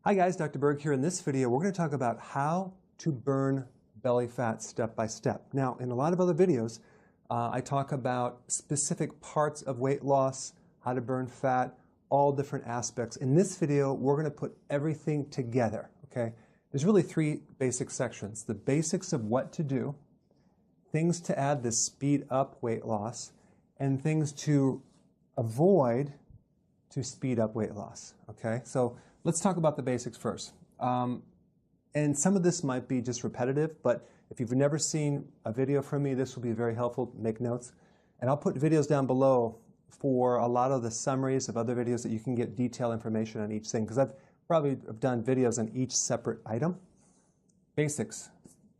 Hi guys, Dr. Berg here. In this video, we're going to talk about how to burn belly fat step by step. Now, in a lot of other videos, I talk about specific parts of weight loss, how to burn fat, all different aspects. In this video, we're going to put everything together, okay? There's really three basic sections. The basics of what to do, things to add to speed up weight loss, and things to avoid to speed up weight loss, okay? So let's talk about the basics first. And some of this might be just repetitive, but if you've never seen a video from me, this will be very helpful. Make notes. And I'll put videos down below for a lot of the summaries of other videos that you can get detailed information on each thing, because I've probably done videos on each separate item. Basics,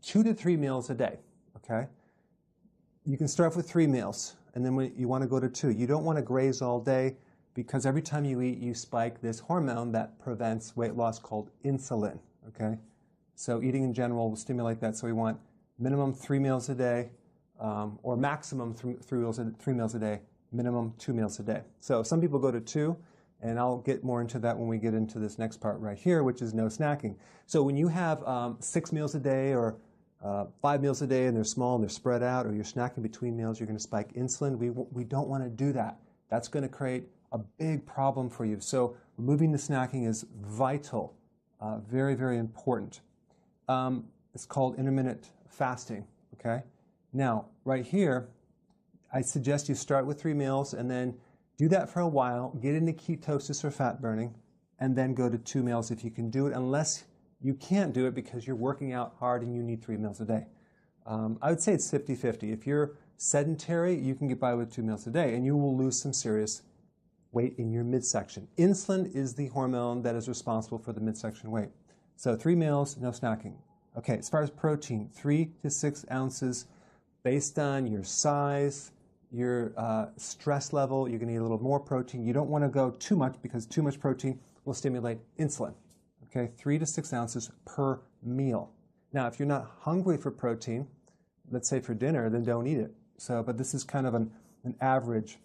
2 to 3 meals a day, okay? You can start with 3 meals, and then when you want to go to 2. You don't want to graze all day, because every time you eat, you spike this hormone that prevents weight loss called insulin, okay? So eating in general will stimulate that, so we want minimum 3 meals a day, or maximum 3 meals a day, minimum 2 meals a day. So some people go to 2, and I'll get more into that when we get into this next part right here, which is no snacking. So when you have 6 meals a day or 5 meals a day, and they're small and they're spread out, or you're snacking between meals, you're going to spike insulin. We don't want to do that. That's going to create a big problem for you. So removing the snacking is vital, very, very important. It's called intermittent fasting, okay? Now, right here, I suggest you start with 3 meals and then do that for a while, get into ketosis or fat burning, and then go to 2 meals if you can do it, unless you can't do it because you're working out hard and you need 3 meals a day. I would say it's 50-50. If you're sedentary, you can get by with 2 meals a day, and you will lose some serious weight in your midsection. Insulin is the hormone that is responsible for the midsection weight. So 3 meals, no snacking. Okay, as far as protein, 3 to 6 ounces based on your size, your stress level. You're going to need a little more protein. You don't want to go too much, because too much protein will stimulate insulin. Okay, 3 to 6 ounces per meal. Now, if you're not hungry for protein, let's say for dinner, then don't eat it. So, but this is kind of an average.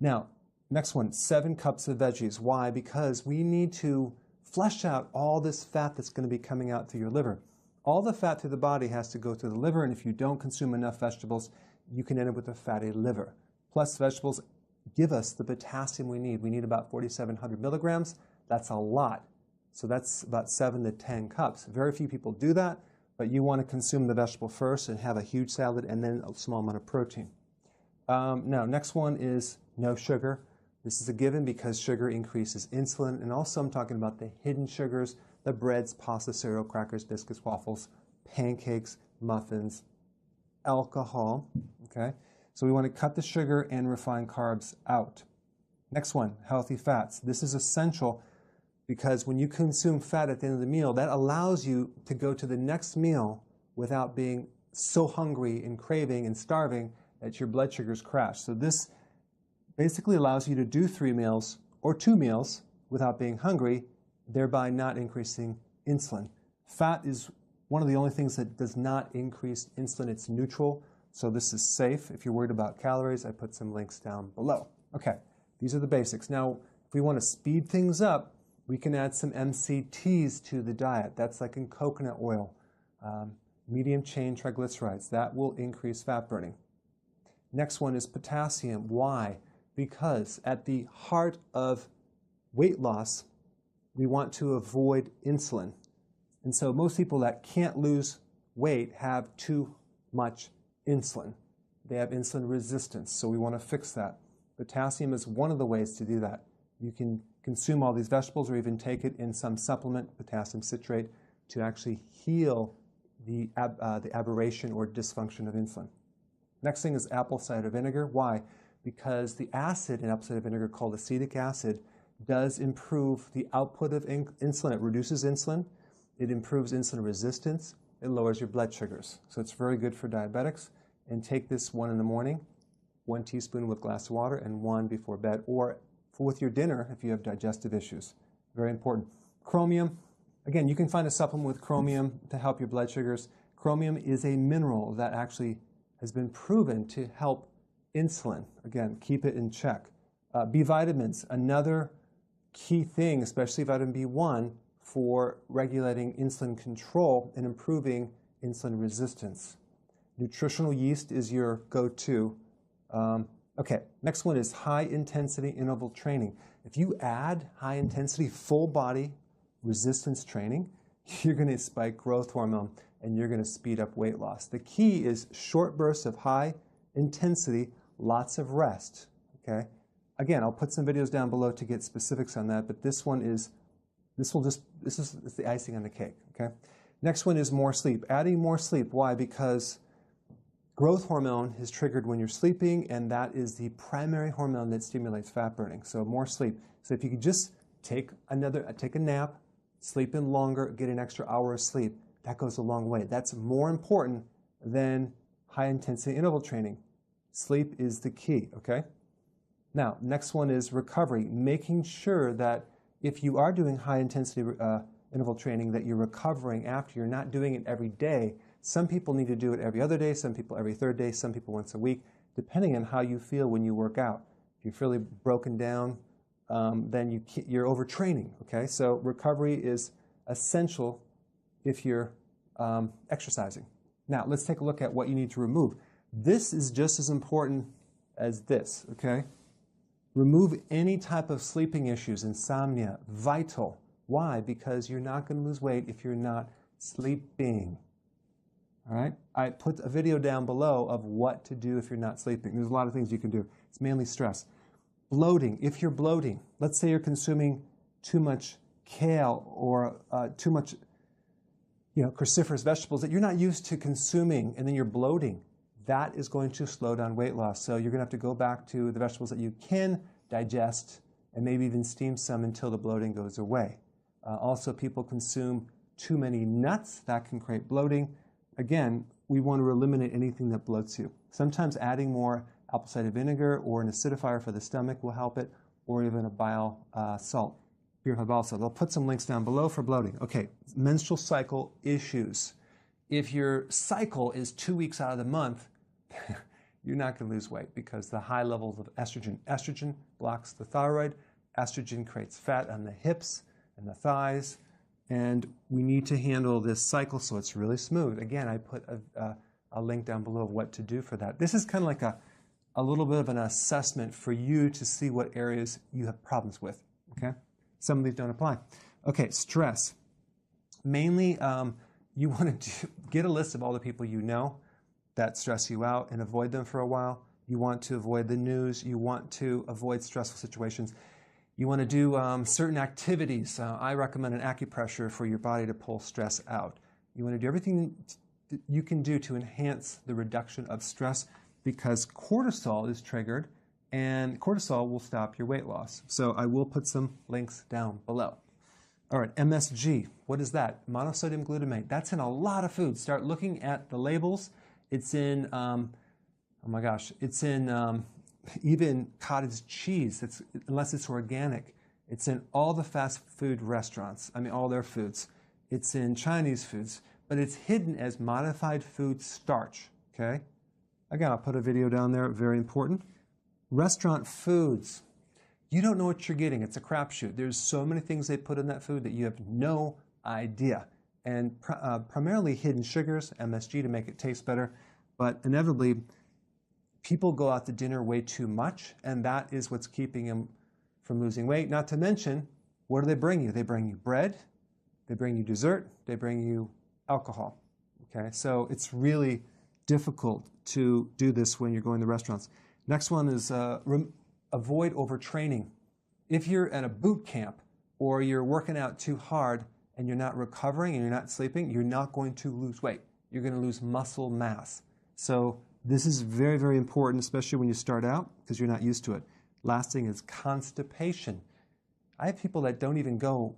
Now, next one, 7 cups of veggies. Why? Because we need to flush out all this fat that's going to be coming out through your liver. All the fat through the body has to go through the liver, and if you don't consume enough vegetables, you can end up with a fatty liver. Plus, vegetables give us the potassium we need. We need about 4,700 milligrams. That's a lot. So that's about 7 to 10 cups. Very few people do that, but you want to consume the vegetable first and have a huge salad and then a small amount of protein. Now, next one is no sugar. This is a given because sugar increases insulin, and also I'm talking about the hidden sugars, the breads, pasta, cereal, crackers, biscuits, waffles, pancakes, muffins, alcohol, okay? So we want to cut the sugar and refined carbs out. Next one, healthy fats. This is essential because when you consume fat at the end of the meal, that allows you to go to the next meal without being so hungry and craving and starving that your blood sugars crash. So this basically allows you to do 3 meals or 2 meals without being hungry, thereby not increasing insulin. Fat is one of the only things that does not increase insulin. It's neutral, so this is safe. If you're worried about calories, I put some links down below. Okay, these are the basics. Now, if we want to speed things up, we can add some MCTs to the diet. That's like in coconut oil, medium chain triglycerides. That will increase fat burning. Next one is potassium. Why? Because at the heart of weight loss, we want to avoid insulin. And so most people that can't lose weight have too much insulin. They have insulin resistance, so we want to fix that. Potassium is one of the ways to do that. You can consume all these vegetables or even take it in some supplement, potassium citrate, to actually heal the aberration or dysfunction of insulin. Next thing is apple cider vinegar. Why? Because the acid in apple cider vinegar, called acetic acid, does improve the output of insulin. It reduces insulin. It improves insulin resistance. It lowers your blood sugars. So it's very good for diabetics. And take this 1 in the morning, 1 teaspoon with a glass of water, and 1 before bed, or with your dinner if you have digestive issues. Very important. Chromium. Again, you can find a supplement with chromium to help your blood sugars. Chromium is a mineral that actually has been proven to help insulin. Again, keep it in check. B vitamins, another key thing, especially vitamin B1, for regulating insulin control and improving insulin resistance. Nutritional yeast is your go-to. Okay, next one is high-intensity interval training. If you add high-intensity full-body resistance training, you're going to spike growth hormone and you're going to speed up weight loss. The key is short bursts of high intensity, lots of rest. Okay. Again, I'll put some videos down below to get specifics on that, but this is the icing on the cake. Okay. Next one is more sleep. Adding more sleep. Why? Because growth hormone is triggered when you're sleeping, and that is the primary hormone that stimulates fat burning. So more sleep. So if you could just take a nap, sleep in longer, get an extra hour of sleep, that goes a long way. That's more important than high-intensity interval training. Sleep is the key, okay? Now, next one is recovery, making sure that if you are doing high-intensity interval training, that you're recovering after. You're not doing it every day. Some people need to do it every other day, some people every third day, some people once a week, depending on how you feel when you work out. If you're fairly broken down, then you're overtraining, okay? So recovery is essential if you're exercising. Now, let's take a look at what you need to remove. This is just as important as this, okay? Remove any type of sleeping issues, insomnia, vital. Why? Because you're not going to lose weight if you're not sleeping. All right? I put a video down below of what to do if you're not sleeping. There's a lot of things you can do. It's mainly stress. Bloating. If you're bloating, let's say you're consuming too much kale or too much cruciferous vegetables that you're not used to consuming, and then you're bloating, that is going to slow down weight loss. So you're going to have to go back to the vegetables that you can digest and maybe even steam some until the bloating goes away. Also, people consume too many nuts. That can create bloating. Again, we want to eliminate anything that bloats you. Sometimes adding more apple cider vinegar or an acidifier for the stomach will help it, or even a bile salt. Purified bile salt. I'll put some links down below for bloating. Okay, menstrual cycle issues. If your cycle is 2 weeks out of the month, you're not going to lose weight because the high levels of estrogen. Estrogen blocks the thyroid. Estrogen creates fat on the hips and the thighs. And we need to handle this cycle so it's really smooth. Again, I put a link down below of what to do for that. This is kind of like a little bit of an assessment for you to see what areas you have problems with. Okay? Some of these don't apply. Okay, stress. Mainly, you want to get a list of all the people you know that stress you out and avoid them for a while. You want to avoid the news. You want to avoid stressful situations. You want to do certain activities. I recommend an acupressure for your body to pull stress out. You want to do everything you can do to enhance the reduction of stress because cortisol is triggered and cortisol will stop your weight loss. So I will put some links down below. All right, MSG. What is that? Monosodium glutamate. That's in a lot of foods. Start looking at the labels. It's in, oh my gosh, it's in even cottage cheese, unless it's organic. It's in all the fast food restaurants. I mean, all their foods. It's in Chinese foods, but it's hidden as modified food starch, okay? Again, I'll put a video down there, very important. Restaurant foods. You don't know what you're getting. It's a crapshoot. There's so many things they put in that food that you have no idea. And primarily hidden sugars, MSG, to make it taste better. But inevitably, people go out to dinner way too much, and that is what's keeping them from losing weight. Not to mention, what do they bring you? They bring you bread, they bring you dessert, they bring you alcohol. Okay, so it's really difficult to do this when you're going to restaurants. Next one is avoid overtraining. If you're at a boot camp or you're working out too hard and you're not recovering and you're not sleeping, you're not going to lose weight. You're going to lose muscle mass. So this is very, very important, especially when you start out because you're not used to it. Last thing is constipation. I have people that don't even go,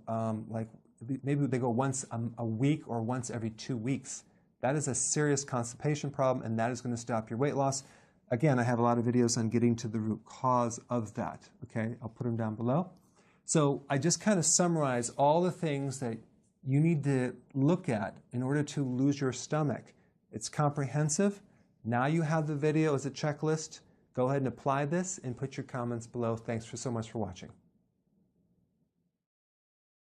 maybe they go once a week or once every 2 weeks. That is a serious constipation problem, and that is going to stop your weight loss. Again, I have a lot of videos on getting to the root cause of that. Okay, I'll put them down below. So I just kind of summarize all the things that you need to look at in order to lose your stomach. It's comprehensive. Now you have the video as a checklist. Go ahead and apply this and put your comments below. Thanks so much for watching.